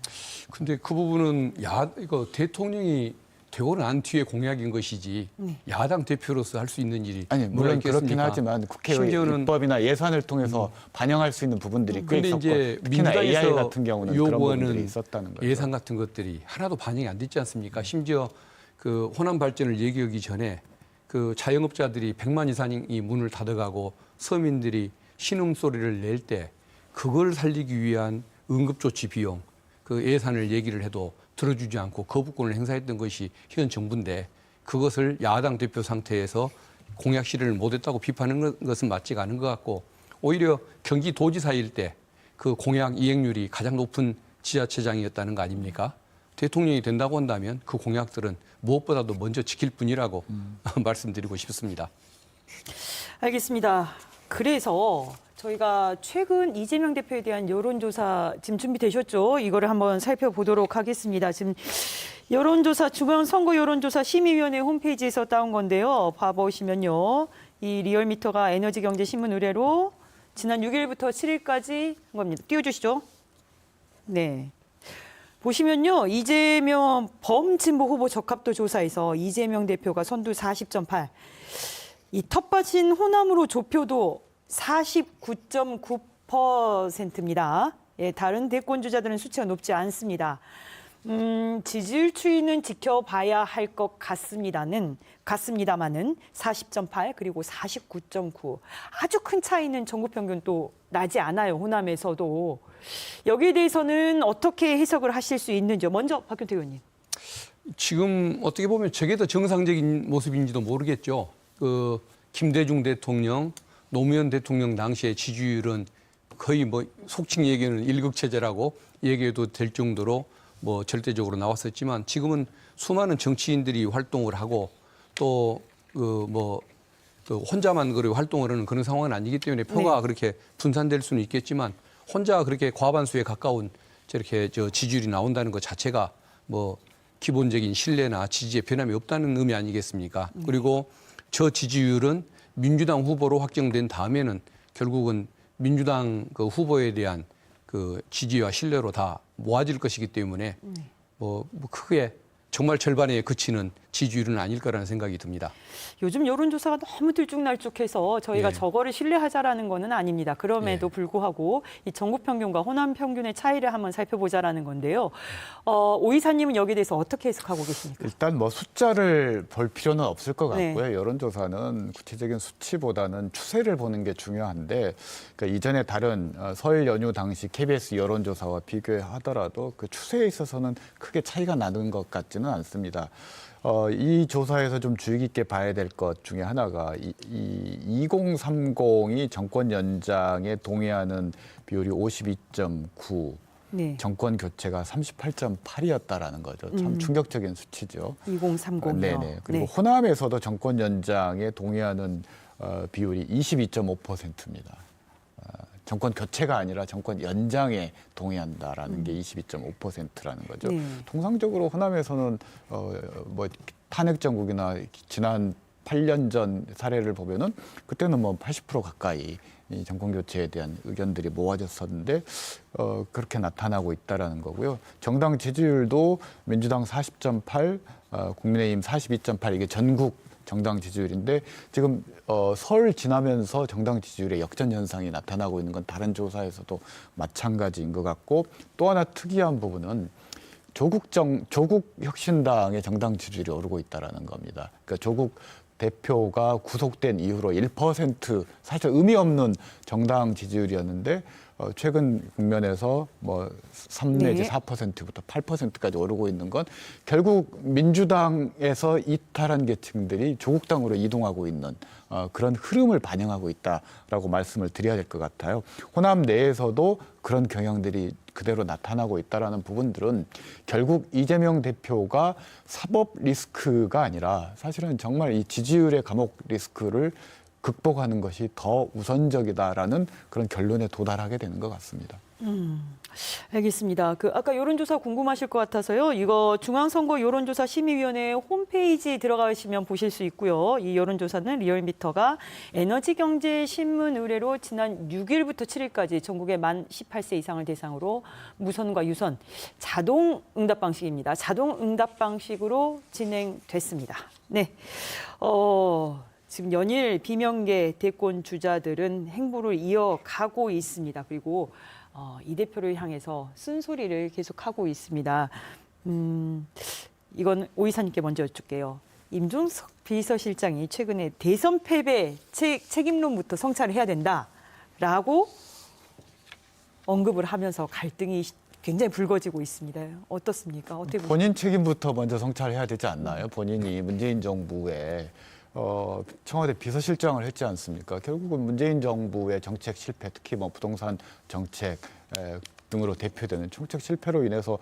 근데 그 부분은 이거 대통령이 되고 난 뒤에 공약인 것이지 야당 대표로서 할 수 있는 일이 물론 그렇긴 하지만 국회의 입법이나 예산을 통해서 반영할 수 있는 부분들이 꽤 있었고 특히나 AI 같은 경우는 그런 부분들이 있었다는 거죠. 예산 같은 것들이 하나도 반영이 안 됐지 않습니까? 심지어 그 호남 발전을 얘기하기 전에 그 자영업자들이 100만 이상이 문을 닫아가고 서민들이 신음소리를 낼 때 그걸 살리기 위한 응급조치 비용 그 예산을 얘기를 해도 들어주지 않고 거부권을 행사했던 것이 현 정부인데 그것을 야당 대표 상태에서 공약 실현을 못했다고 비판하는 것은 맞지가 않은 것 같고 오히려 경기도지사일 때 그 공약 이행률이 가장 높은 지자체장이었다는 거 아닙니까? 대통령이 된다고 한다면 그 공약들은 무엇보다도 먼저 지킬 뿐이라고 말씀드리고 싶습니다. 알겠습니다. 그래서 저희가 최근 이재명 대표에 대한 여론조사 지금 준비되셨죠? 이거를 한번 살펴보도록 하겠습니다. 지금 여론조사 중앙선거 여론조사 심의위원회 홈페이지에서 따온 건데요. 봐보시면요. 이 리얼미터가 에너지경제신문 의뢰로 지난 6일부터 7일까지 한 겁니다. 띄워주시죠. 네. 보시면요. 이재명 범진보 후보 적합도 조사에서 이재명 대표가 선두 40.8. 이 텃밭인 호남으로 좁혀도 49.9%입니다. 예, 다른 대권 주자들은 수치가 높지 않습니다. 지지율 추이는 지켜봐야 할 것 같습니다마는 40.8 그리고 49.9 아주 큰 차이는 전국 평균 또 나지 않아요. 호남에서도. 여기에 대해서는 어떻게 해석을 하실 수 있는지요? 먼저 박경태 의원님. 지금 어떻게 보면 저게 더 정상적인 모습인지도 모르겠죠. 그 김대중 대통령, 노무현 대통령 당시의 지지율은 거의 뭐 속칭 얘기는 일극체제라고 얘기해도 될 정도로 뭐 절대적으로 나왔었지만 지금은 수많은 정치인들이 활동을 하고 또 혼자만 그리고 활동을 하는 그런 상황은 아니기 때문에 표가 그렇게 분산될 수는 있겠지만 혼자 그렇게 과반수에 가까운 저렇게 지지율이 나온다는 것 자체가 뭐 기본적인 신뢰나 지지에 변함이 없다는 의미 아니겠습니까? 그리고 저 지지율은 민주당 후보로 확정된 다음에는 결국은 민주당 그 후보에 대한 그 지지와 신뢰로 다 모아질 것이기 때문에 뭐 크게 정말 절반에 그치는 지지율은 아닐 거라는 생각이 듭니다. 요즘 여론조사가 너무 들쭉날쭉해서 저희가 예. 저거를 신뢰하자라는 거는 아닙니다. 그럼에도 예. 불구하고 이 전국 평균과 호남 평균의 차이를 한번 살펴보자라는 건데요. 오 이사님은 여기에 대해서 어떻게 해석하고 계십니까? 일단 뭐 숫자를 볼 필요는 없을 것 네. 같고요. 여론조사는 구체적인 수치보다는 추세를 보는 게 중요한데, 그러니까 이전에 다른 설 연휴 당시 KBS 여론조사와 비교하더라도 그 추세에 있어서는 크게 차이가 나는 것 같지는 않습니다. 이 조사에서 좀 주의 깊게 봐야 될 것 중에 하나가 2030이 정권 연장에 동의하는 비율이 52.9, 네. 정권 교체가 38.8이었다라는 거죠. 참 충격적인 수치죠. 2030이요. 네네. 그리고 호남에서도 정권 연장에 동의하는 비율이 22.5%입니다. 정권 교체가 아니라 정권 연장에 동의한다라는 게 22.5%라는 거죠. 네. 통상적으로 호남에서는 뭐 탄핵 정국이나 지난 8년 전 사례를 보면은 그때는 뭐 80% 가까이 이 정권 교체에 대한 의견들이 모아졌었는데 그렇게 나타나고 있다라는 거고요. 정당 지지율도 민주당 40.8, 국민의힘 42.8 이게 전국 정당 지지율인데 지금 설 지나면서 정당 지지율의 역전 현상이 나타나고 있는 건 다른 조사에서도 마찬가지인 것 같고, 또 하나 특이한 부분은 조국 혁신당의 정당 지지율이 오르고 있다라는 겁니다. 그러니까 조국 대표가 구속된 이후로 1% 사실 의미 없는 정당 지지율이었는데 최근 국면에서 뭐 3 내지 4%부터 8%까지 오르고 있는 건 결국 민주당에서 이탈한 계층들이 조국당으로 이동하고 있는 그런 흐름을 반영하고 있다라고 말씀을 드려야 될 것 같아요. 호남 내에서도 그런 경향들이 그대로 나타나고 있다라는 부분들은 결국 이재명 대표가 사법 리스크가 아니라 사실은 정말 이 지지율의 감옥 리스크를 극복하는 것이 더 우선적이다라는 그런 결론에 도달하게 되는 것 같습니다. 알겠습니다. 아까 여론조사 궁금하실 것 같아서요. 이거 중앙선거 여론조사 심의위원회 홈페이지 들어가시면 보실 수 있고요. 이 여론조사는 리얼미터가 에너지경제신문 의뢰로 지난 6일부터 7일까지 전국의 만 18세 이상을 대상으로 무선과 유선 자동 응답 방식입니다. 자동 응답 방식으로 진행됐습니다. 네. 지금 연일 비명계 대권 주자들은 행보를 이어가고 있습니다. 그리고 이 대표를 향해서 쓴소리를 계속하고 있습니다. 이건 오 이사님께 먼저 여쭙게요. 임종석 비서실장이 최근에 대선 패배 책임론부터 성찰을 해야 된다라고 언급을 하면서 갈등이 굉장히 불거지고 있습니다. 어떻습니까? 어떻게 보십니까? 본인 책임부터 먼저 성찰해야 되지 않나요? 본인이 문재인 정부에 청와대 비서실장을 했지 않습니까? 결국은 문재인 정부의 정책 실패, 특히 뭐 부동산 정책, 등으로 대표되는 총책 실패로 인해서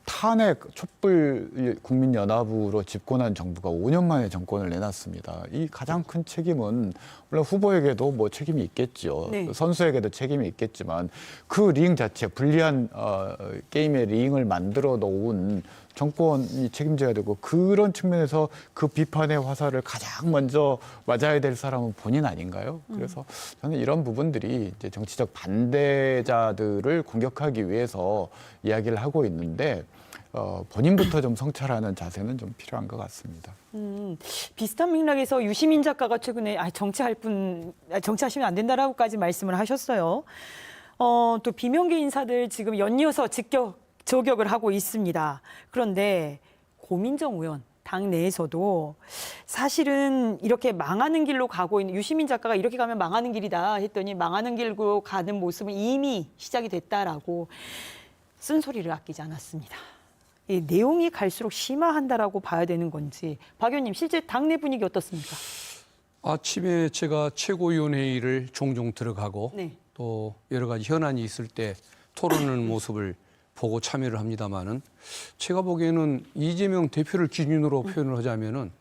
탄핵 촛불 국민연합으로 집권한 정부가 5년 만에 정권을 내놨습니다. 이 가장 큰 책임은 물론 후보에게도 뭐 책임이 있겠죠. 네. 선수에게도 책임이 있겠지만 그 링 자체 불리한 게임의 링을 만들어 놓은 정권이 책임져야 되고 그런 측면에서 그 비판의 화살을 가장 먼저 맞아야 될 사람은 본인 아닌가요? 그래서 저는 이런 부분들이 이제 정치적 반대자들을 공격하기 위해서 이야기를 하고 있는데 본인부터 좀 성찰하는 자세는 좀 필요한 것 같습니다. 비슷한 맥락에서 유시민 작가가 최근에 정치하시면 안 된다라고까지 말씀을 하셨어요. 또 비명계 인사들 지금 연이어서 저격을 하고 있습니다. 그런데 고민정 의원 당내에서도 사실은 이렇게 망하는 길로 가고 있는 유시민 작가가 이렇게 가면 망하는 길이다 했더니 망하는 길로 가는 모습은 이미 시작이 됐다라고 쓴소리를 아끼지 않았습니다. 이 내용이 갈수록 심화한다라고 봐야 되는 건지 박 의원님 실제 당내 분위기 어떻습니까? 아침에 제가 최고위원회의를 종종 들어가고 네. 또 여러 가지 현안이 있을 때 토론하는 모습을 보고 참여를 합니다마는 제가 보기에는 이재명 대표를 기준으로 표현을 하자면은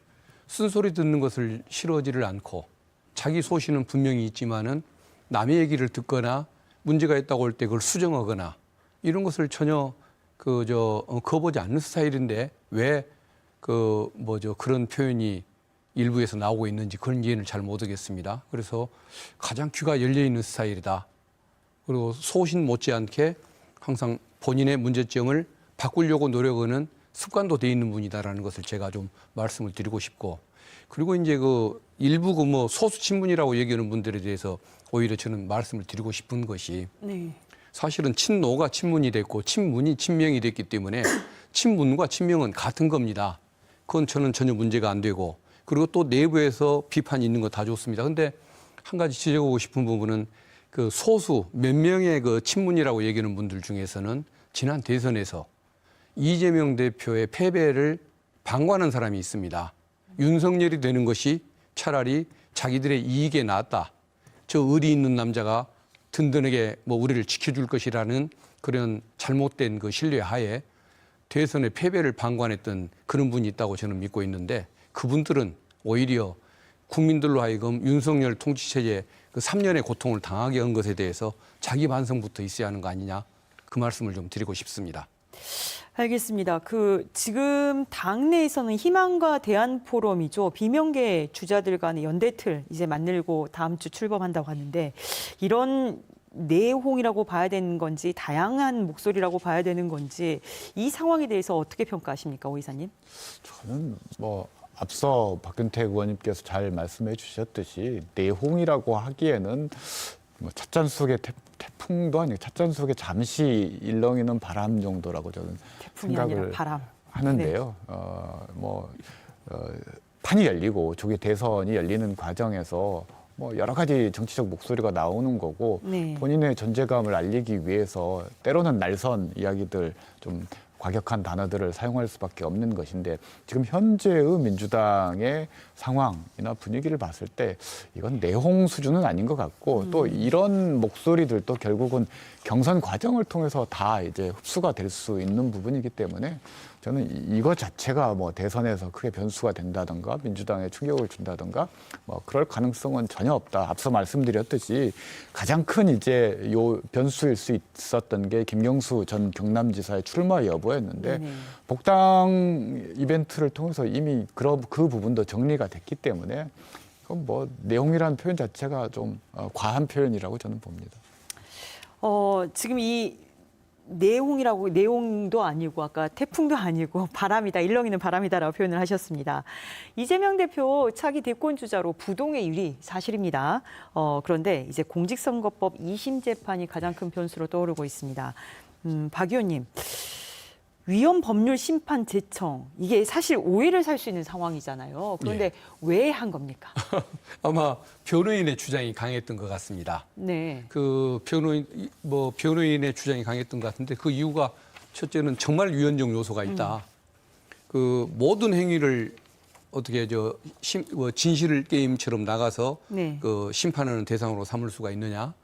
쓴소리 듣는 것을 싫어하지를 않고 자기 소신은 분명히 있지만은 남의 얘기를 듣거나 문제가 있다고 할 때 그걸 수정하거나 이런 것을 전혀 거부하지 않는 스타일인데 왜 그런 표현이 일부에서 나오고 있는지 그런 이해를 잘 못하겠습니다. 그래서 가장 귀가 열려 있는 스타일이다. 그리고 소신 못지않게 항상 본인의 문제점을 바꾸려고 노력하는 습관도 돼 있는 분이다라는 것을 제가 좀 말씀을 드리고 싶고 그리고 이제 일부 소수 친문이라고 얘기하는 분들에 대해서 오히려 저는 말씀을 드리고 싶은 것이 네. 사실은 친노가 친문이 됐고 친문이 친명이 됐기 때문에 친문과 친명은 같은 겁니다. 그건 저는 전혀 문제가 안 되고 그리고 또 내부에서 비판이 있는 거 다 좋습니다. 근데 한 가지 지적하고 싶은 부분은 그 소수 몇 명의 그 친문이라고 얘기하는 분들 중에서는 지난 대선에서 이재명 대표의 패배를 방관한 사람이 있습니다. 윤석열이 되는 것이 차라리 자기들의 이익에 낫다. 저 의리 있는 남자가 든든하게 우리를 지켜줄 것이라는 그런 잘못된 그 신뢰 하에 대선의 패배를 방관했던 그런 분이 있다고 저는 믿고 있는데 그분들은 오히려 국민들로 하여금 윤석열 통치체제 그 3년의 고통을 당하게 한 것에 대해서 자기 반성부터 있어야 하는 거 아니냐 그 말씀을 좀 드리고 싶습니다. 알겠습니다. 지금 당내에서는 희망과 대안 포럼이죠. 비명계 주자들 간의 연대틀 이제 만들고 다음 주 출범한다고 하는데 이런 내홍이라고 봐야 되는 건지 다양한 목소리라고 봐야 되는 건지 이 상황에 대해서 어떻게 평가하십니까, 오 이사님? 저는 앞서 박근태 의원님께서 잘 말씀해 주셨듯이 내홍이라고 하기에는 찻잔 속의 태풍도 아니고 찻잔 속에 잠시 일렁이는 바람 정도라고 저는 태풍이 생각을 아니라 바람. 하는데요. 판이 열리고 조기 대선이 열리는 과정에서 여러 가지 정치적 목소리가 나오는 거고 네. 본인의 존재감을 알리기 위해서 때로는 날선 이야기들 좀 과격한 단어들을 사용할 수밖에 없는 것인데 지금 현재의 민주당의 상황이나 분위기를 봤을 때 이건 내홍 수준은 아닌 것 같고 또 이런 목소리들도 결국은 경선 과정을 통해서 다 이제 흡수가 될 수 있는 부분이기 때문에 저는 이거 자체가 대선에서 크게 변수가 된다든가 민주당에 충격을 준다든가 그럴 가능성은 전혀 없다. 앞서 말씀드렸듯이 가장 큰 이제 변수일 수 있었던 게 김경수 전 경남지사의 출마 여부였는데 복당 이벤트를 통해서 이미 그 부분도 정리가 됐기 때문에 그건 내용이라는 표현 자체가 좀 과한 표현이라고 저는 봅니다. 지금 이 내용도 아니고 아까 태풍도 아니고 바람이다, 일렁이는 바람이다라고 표현을 하셨습니다. 이재명 대표 차기 대권 주자로 부동의 유리 사실입니다. 그런데 이제 공직선거법 2심 재판이 가장 큰 변수로 떠오르고 있습니다. 박 의원님, 위헌 법률 심판 제청 이게 사실 오해를 살 수 있는 상황이잖아요. 그런데 왜 한 겁니까? 아마 변호인의 주장이 강했던 것 같습니다. 네. 변호인의 주장이 강했던 것 같은데 그 이유가 첫째는 정말 위헌적 요소가 있다. 모든 행위를 어떻게 진실 게임처럼 나가서 네. 심판하는 대상으로 삼을 수가 있느냐?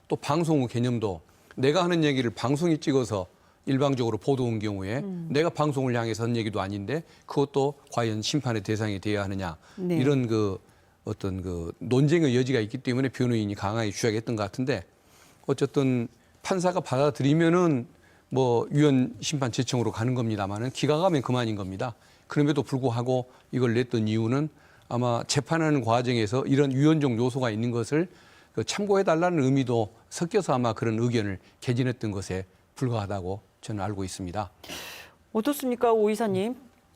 또 방송의 개념도 내가 하는 얘기를 방송이 찍어서 일방적으로 보도한 경우에 내가 방송을 향해서 한 얘기도 아닌데 그것도 과연 심판의 대상이 되어야 하느냐 네. 이런 그 어떤 그 논쟁의 여지가 있기 때문에 변호인이 강하게 주장했던 것 같은데 어쨌든 판사가 받아들이면은 뭐 유언 심판 제청으로 가는 겁니다만은 기각 가면 그만인 겁니다. 그럼에도 불구하고 이걸 냈던 이유는 아마 재판하는 과정에서 이런 유언적 요소가 있는 것을 참고해달라는 의미도 섞여서 아마 그런 의견을 개진했던 것에 불과하다고 저는 알고 있습니다. 어떻습니까, 오 이사님?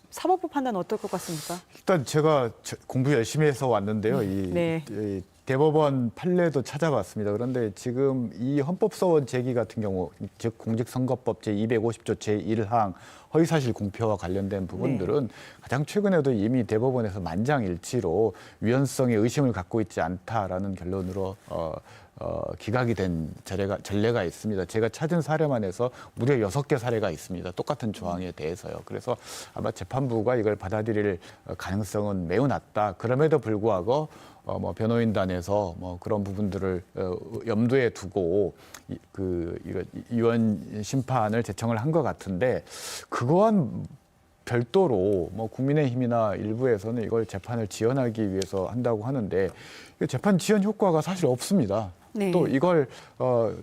사법부 판단 어떨 것 같습니까? 일단 제가 공부 열심히 해서 왔는데요. 네. 이 대법원 판례도 찾아봤습니다. 그런데 지금 이 헌법소원 제기 같은 경우, 즉 공직선거법 제250조 제1항 허위사실 공표와 관련된 부분들은 가장 최근에도 이미 대법원에서 만장일치로 위헌성에 의심을 갖고 있지 않다라는 결론으로 기각이 된 전례가 있습니다. 제가 찾은 사례만 해서 무려 6개 사례가 있습니다. 똑같은 조항에 대해서요. 그래서 아마 재판부가 이걸 받아들일 가능성은 매우 낮다. 그럼에도 불구하고 뭐 변호인단에서 뭐 그런 부분들을 염두에 두고 이거 유언 심판을 제청을 한 것 같은데 그거와는 별도로 뭐 국민의힘이나 일부에서는 이걸 재판을 지연하기 위해서 한다고 하는데 재판 지연 효과가 사실 없습니다. 네. 또 이걸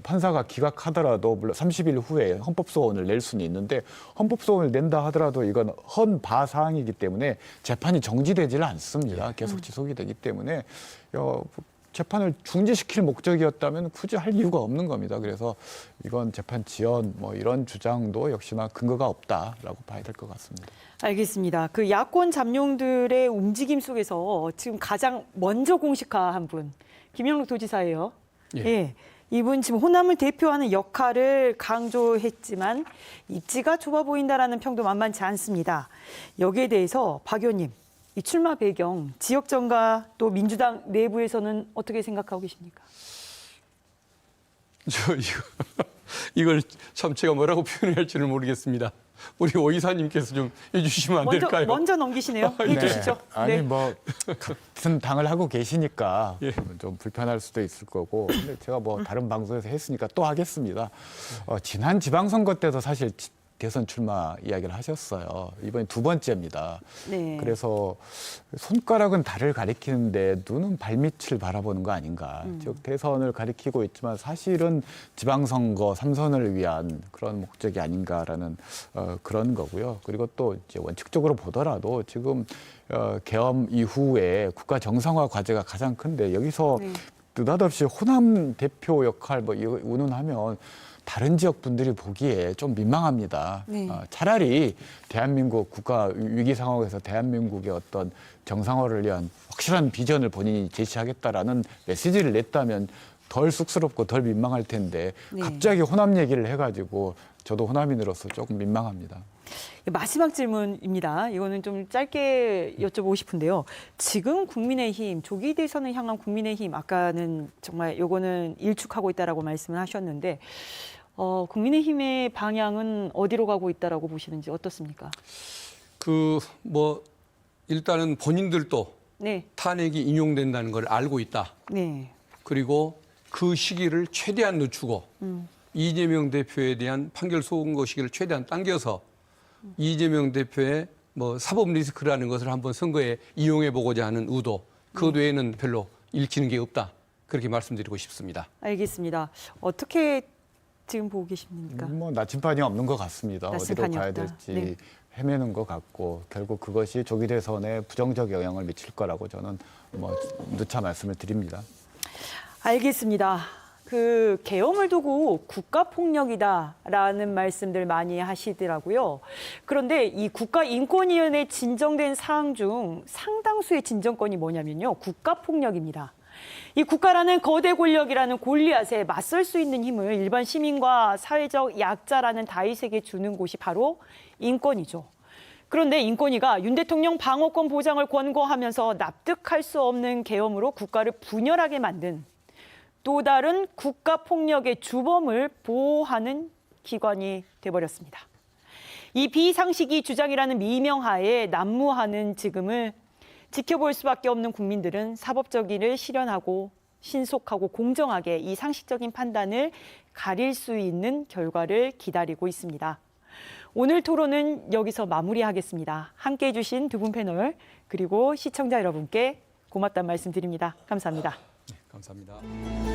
판사가 기각하더라도 물론 30일 후에 헌법소원을 낼 수는 있는데 헌법소원을 낸다 하더라도 이건 헌바 사항이기 때문에 재판이 정지되지를 않습니다. 계속 지속이 되기 때문에 재판을 중지시킬 목적이었다면 굳이 할 이유가 없는 겁니다. 그래서 이건 재판 지연 뭐 이런 주장도 역시나 근거가 없다라고 봐야 될 것 같습니다. 알겠습니다. 그 야권 잠룡들의 움직임 속에서 지금 가장 먼저 공식화한 분, 김영록 도지사예요. 예. 이분 지금 호남을 대표하는 역할을 강조했지만 입지가 좁아 보인다라는 평도 만만치 않습니다. 여기에 대해서 박 의원님, 이 출마 배경, 지역정가 또 민주당 내부에서는 어떻게 생각하고 계십니까? 이걸 참 제가 뭐라고 표현해야 할지는 모르겠습니다. 우리 오 이사님께서 좀 해주시면 안 될까요? 먼저 넘기시네요. 해주시죠. 아니 네. 뭐 같은 당을 하고 계시니까 예. 좀 불편할 수도 있을 거고 근데 제가 뭐 다른 방송에서 했으니까 또 하겠습니다. 지난 지방선거 때도 사실 대선 출마 이야기를 하셨어요. 이번에 2번째입니다. 네. 그래서 손가락은 달을 가리키는데 눈은 발밑을 바라보는 거 아닌가. 즉 대선을 가리키고 있지만 사실은 지방선거 3선을 위한 그런 목적이 아닌가라는 그런 거고요. 그리고 또 이제 원칙적으로 보더라도 지금 계엄 이후에 국가 정상화 과제가 가장 큰데 여기서 느닷없이 호남 대표 역할 뭐 이거 운운하면 다른 지역 분들이 보기에 좀 민망합니다. 네. 차라리 대한민국 국가 위기 상황에서 대한민국의 어떤 정상화를 위한 확실한 비전을 본인이 제시하겠다라는 메시지를 냈다면 덜 쑥스럽고 덜 민망할 텐데 갑자기 호남 얘기를 해가지고 저도 호남인으로서 조금 민망합니다. 마지막 질문입니다. 이거는 좀 짧게 여쭤보고 싶은데요. 지금 국민의힘, 조기 대선을 향한 국민의힘, 아까는 정말 요거는 일축하고 있다라고 말씀을 하셨는데 국민의힘의 방향은 어디로 가고 있다라고 보시는지 어떻습니까? 일단은 본인들도 네. 탄핵이 인용된다는 걸 알고 있다. 네. 그리고 그 시기를 최대한 늦추고 이재명 대표에 대한 판결 소선거 시기를 최대한 당겨서 이재명 대표의 사법 리스크라는 것을 한번 선거에 이용해 보고자 하는 의도, 그 외에는 별로 읽히는 게 없다. 그렇게 말씀드리고 싶습니다. 알겠습니다. 어떻게 지금 보고 계십니까? 나침반이 없는 것 같습니다. 어디로 나침반이 가야 없다. 될지 네. 헤매는 것 같고 결국 그것이 조기 대선에 부정적 영향을 미칠 거라고 저는 누차 말씀을 드립니다. 알겠습니다. 그 계엄을 두고 국가폭력이다라는 말씀들 많이 하시더라고요. 그런데 이 국가인권위원회 진정된 사항 중 상당수의 진정권이 뭐냐면요. 국가폭력입니다. 이 국가라는 거대 권력이라는 골리앗에 맞설 수 있는 힘을 일반 시민과 사회적 약자라는 다윗에게 주는 곳이 바로 인권위죠. 그런데 인권위가 윤 대통령 방어권 보장을 권고하면서 납득할 수 없는 계엄으로 국가를 분열하게 만든 또 다른 국가폭력의 주범을 보호하는 기관이 돼버렸습니다. 이 비상식이 주장이라는 미명하에 난무하는 지금을 지켜볼 수밖에 없는 국민들은 사법적 일을 실현하고 신속하고 공정하게 이 상식적인 판단을 가릴 수 있는 결과를 기다리고 있습니다. 오늘 토론은 여기서 마무리하겠습니다. 함께해 주신 두 분 패널 그리고 시청자 여러분께 고맙다는 말씀 드립니다. 감사합니다. 네, 감사합니다.